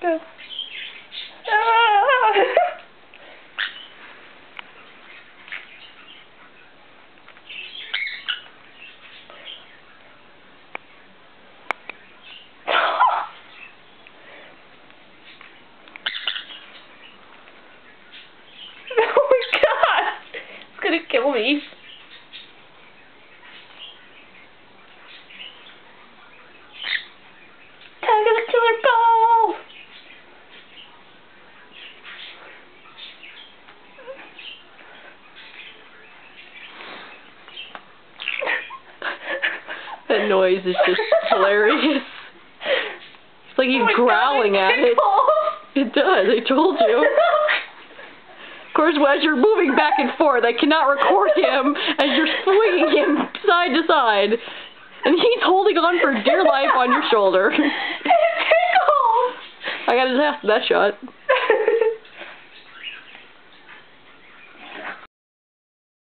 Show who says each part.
Speaker 1: Go. Ah! Oh my god! It's gonna kill me. Tug of the killer ball!
Speaker 2: That noise is just hilarious. It's like he's growling at it. It does, I told you. Of course, as you're moving back and forth, I cannot record him as you're swinging him side to side. And he's holding on for dear life on your shoulder.
Speaker 1: It tickles!
Speaker 2: I gotta test that shot.